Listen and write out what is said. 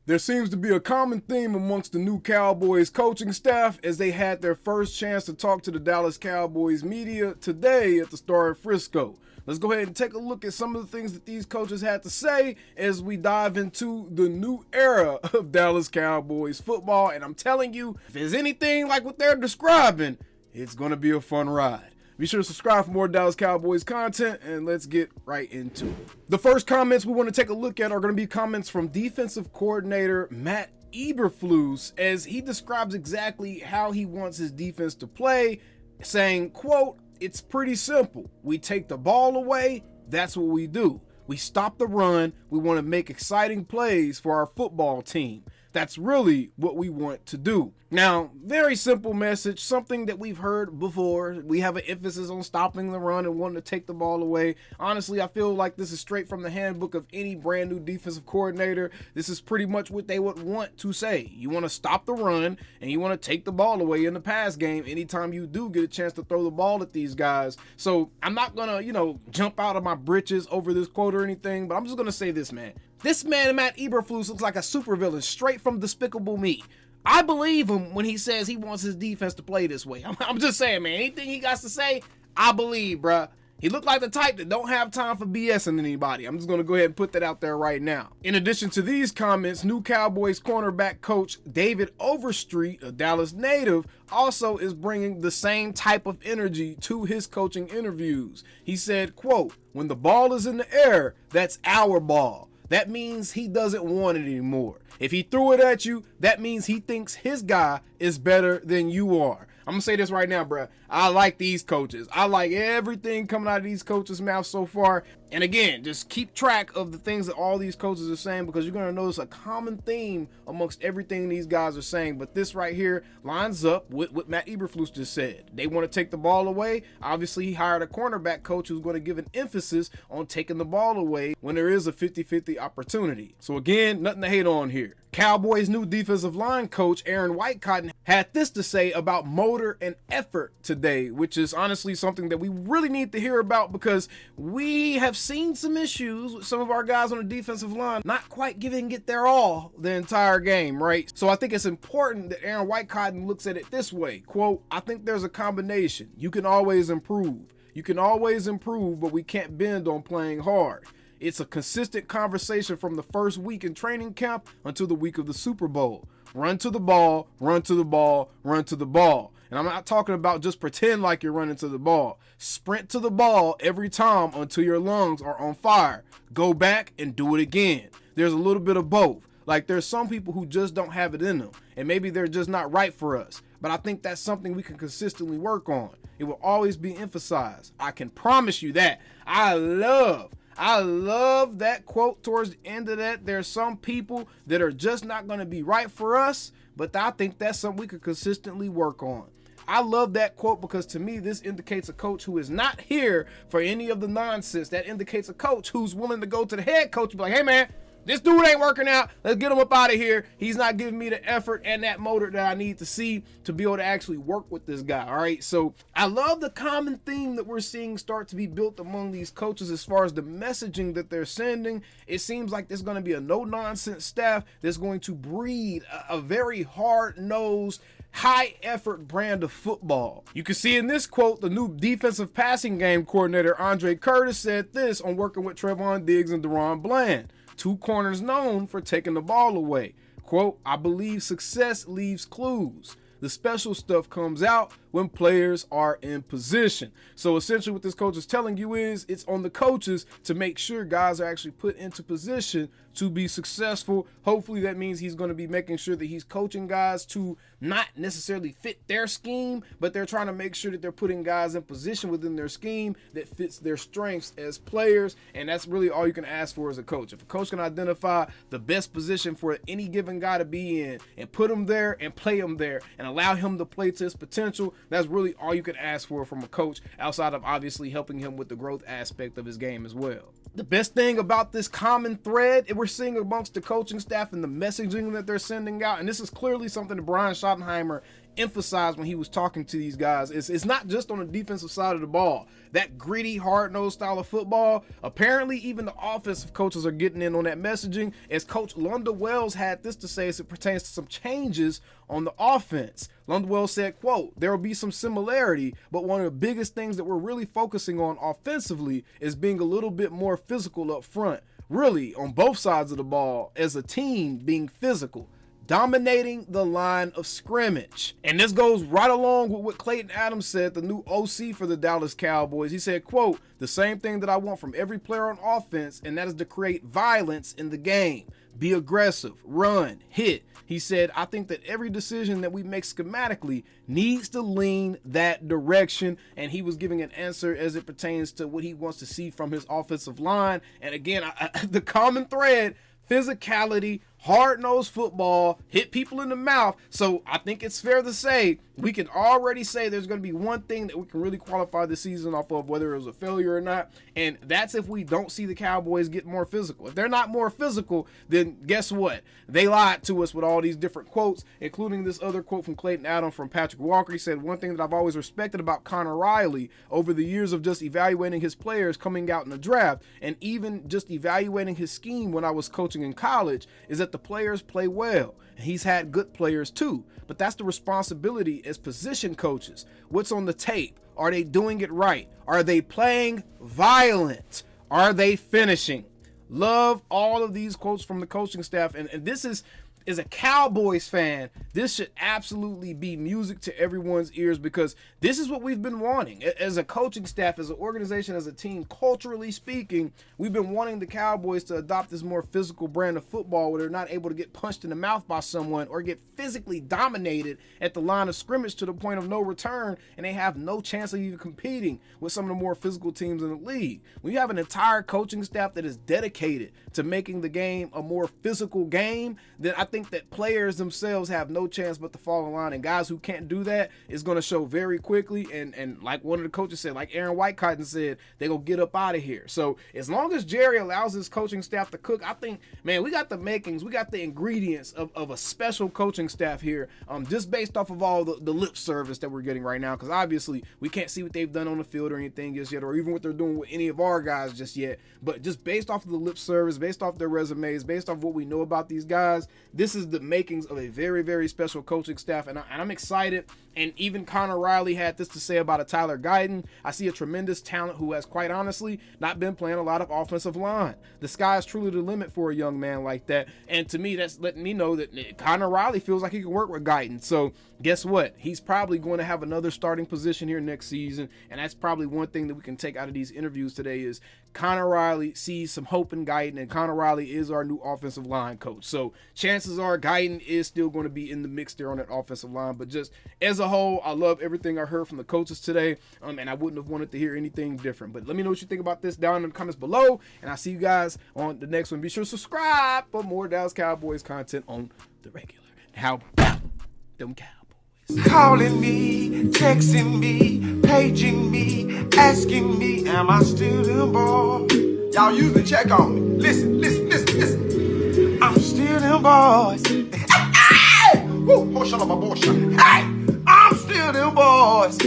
There seems to be a common theme amongst the new Cowboys coaching staff as they had their first chance to talk to the Dallas Cowboys media today at the Star in Frisco. Let's go ahead and take a look at some of the things that these coaches had to say as we dive into the new era of Dallas Cowboys football. And I'm telling you, if it's anything like what they're describing, it's going to be a fun ride. Be sure to subscribe for more Dallas Cowboys content, and let's get right into it. The first comments we want to take a look at are going to be comments from defensive coordinator Matt Eberflus as he describes exactly how he wants his defense to play, saying, quote, "It's pretty simple. We take the ball away. That's what we do. We stop the run. We want to make exciting plays for our football team. That's really what we want to do." Now, very simple message, something that we've heard before. We have an emphasis on stopping the run and wanting to take the ball away. Honestly, I feel like this is straight from the handbook of any brand new defensive coordinator. This is pretty much what they would want to say. You want to stop the run and you want to take the ball away in the pass game anytime you do get a chance to throw the ball at these guys. So I'm not going to, jump out of my britches over this quote or anything, but I'm just going to say this, man. This man, Matt Eberflus, looks like a supervillain straight from Despicable Me. I believe him when he says he wants his defense to play this way. I'm just saying, man, anything he got to say, I believe, bruh. He looked like the type that don't have time for BSing anybody. I'm just going to go ahead and put that out there right now. In addition to these comments, new Cowboys cornerback coach David Overstreet, a Dallas native, also is bringing the same type of energy to his coaching interviews. He said, quote, "When the ball is in the air, that's our ball. That means he doesn't want it anymore. If he threw it at you, that means he thinks his guy is better than you are." I'm going to say this right now, bro. I like these coaches. I like everything coming out of these coaches' mouths so far. And again, just keep track of the things that all these coaches are saying because you're going to notice a common theme amongst everything these guys are saying. But this right here lines up with what Matt Eberflus just said. They want to take the ball away. Obviously, he hired a cornerback coach who's going to give an emphasis on taking the ball away when there is a 50-50 opportunity. So again, nothing to hate on here. Cowboys' new defensive line coach, Aaron Whitecotton, had this to say about motor and effort today, which is honestly something that we really need to hear about because we have seen some issues with some of our guys on the defensive line not quite giving it their all the entire game, right? So I think it's important that Aaron Whitecotton looks at it this way, quote, "I think there's a combination. You can always improve. You can always improve, but we can't bend on playing hard. It's a consistent conversation from the first week in training camp until the week of the Super Bowl. Run to the ball, run to the ball, run to the ball." And I'm not talking about just pretend like you're running to the ball. Sprint to the ball every time until your lungs are on fire. Go back and do it again. There's a little bit of both. Like there's some people who just don't have it in them and maybe they're just not right for us. But I think that's something we can consistently work on. It will always be emphasized. I can promise you that. I love that quote towards the end of that. There's some people that are just not going to be right for us, but I think that's something we could consistently work on. I love that quote because to me, this indicates a coach who is not here for any of the nonsense. That indicates a coach who's willing to go to the head coach and be like, "Hey man, this dude ain't working out. Let's get him up out of here. He's not giving me the effort and that motor that I need to see to be able to actually work with this guy." All right. So I love the common theme that we're seeing start to be built among these coaches as far as the messaging that they're sending. It seems like there's going to be a no nonsense staff that's going to breed a very hard nosed, high effort brand of football. You can see in this quote, the new defensive passing game coordinator, Andre Curtis, said this on working with Trevon Diggs and Deron Bland, two corners known for taking the ball away. Quote, "I believe success leaves clues. The special stuff comes out when players are in position." So essentially what this coach is telling you is it's on the coaches to make sure guys are actually put into position to be successful. Hopefully that means he's going to be making sure that he's coaching guys to not necessarily fit their scheme, but they're trying to make sure that they're putting guys in position within their scheme that fits their strengths as players. And that's really all you can ask for as a coach. If a coach can identify the best position for any given guy to be in and put him there and play him there and allow him to play to his potential, that's really all you can ask for from a coach outside of obviously helping him with the growth aspect of his game as well. The best thing about this common thread we're seeing amongst the coaching staff and the messaging that they're sending out, and this is clearly something that Brian Schottenheimer emphasized when he was talking to these guys. It's not just on the defensive side of the ball. That gritty, hard-nosed style of football, apparently even the offensive coaches are getting in on that messaging, as Coach Lunda Wells had this to say as it pertains to some changes on the offense. Lunda Wells said, quote, "There will be some similarity, but one of the biggest things that we're really focusing on offensively is being a little bit more physical up front. Really, on both sides of the ball, as a team being physical, dominating the line of scrimmage." And this goes right along with what Clayton Adams said, the new OC for the Dallas Cowboys. He said, quote, "The same thing that I want from every player on offense, and that is to create violence in the game. Be aggressive, run, hit." He said, "I think that every decision that we make schematically needs to lean that direction." And he was giving an answer as it pertains to what he wants to see from his offensive line. And again, the common thread, physicality, hard-nosed football, hit people in the mouth. So I think it's fair to say we can already say there's going to be one thing that we can really qualify the season off of, whether it was a failure or not, and that's if we don't see the Cowboys get more physical. If they're not more physical, then guess what? They lied to us with all these different quotes, including this other quote from Clayton Adams from Patrick Walker. He said, "One thing that I've always respected about Connor Riley over the years of just evaluating his players coming out in the draft, and even just evaluating his scheme when I was coaching in college, is that the players play well. And he's had good players too, but that's the responsibility as position coaches. What's on the tape? Are they doing it right? Are they playing violent? Are they finishing?" Love all of these quotes from the coaching staff, and this is, as a Cowboys fan, this should absolutely be music to everyone's ears, because this is what we've been wanting. As a coaching staff, as an organization, as a team, culturally speaking, we've been wanting the Cowboys to adopt this more physical brand of football where they're not able to get punched in the mouth by someone or get physically dominated at the line of scrimmage to the point of no return, and they have no chance of even competing with some of the more physical teams in the league. When you have an entire coaching staff that is dedicated to making the game a more physical game, then I think that players themselves have no chance but to fall in line, and guys who can't do that is going to show very quickly, and like one of the coaches said, like Aaron Whitecotton said, they gonna get up out of here. So as long as Jerry allows his coaching staff to cook, I think, man, we got the makings, we got the ingredients of a special coaching staff here, just based off of all the lip service that we're getting right now, because obviously we can't see what they've done on the field or anything just yet, or even what they're doing with any of our guys just yet, but just based off of the lip service, based off their resumes, based off what we know about these guys, this is the makings of a very, very special coaching staff, and I'm excited. And even Connor Riley had this to say about a Tyler Guyton. "I see a tremendous talent who has, quite honestly, not been playing a lot of offensive line. The sky is truly the limit for a young man like that." And to me, that's letting me know that Connor Riley feels like he can work with Guyton. So guess what? He's probably going to have another starting position here next season, and that's probably one thing that we can take out of these interviews today is Connor Riley sees some hope in Guyton, and Connor Riley is our new offensive line coach. So chances are Guyton is still going to be in the mix there on that offensive line. But just as a whole, I love everything I heard from the coaches today, and I wouldn't have wanted to hear anything different. But let me know what you think about this down in the comments below, and I'll see you guys on the next one. Be sure to subscribe for more Dallas Cowboys content on the regular. How about them Cowboys? Calling me, texting me, paging me, asking me, am I still them boys? Y'all usually check on me. Listen. I'm still them boys. Hey! Woo! Oh, shut up, my boy. Hey! I'm still them boys.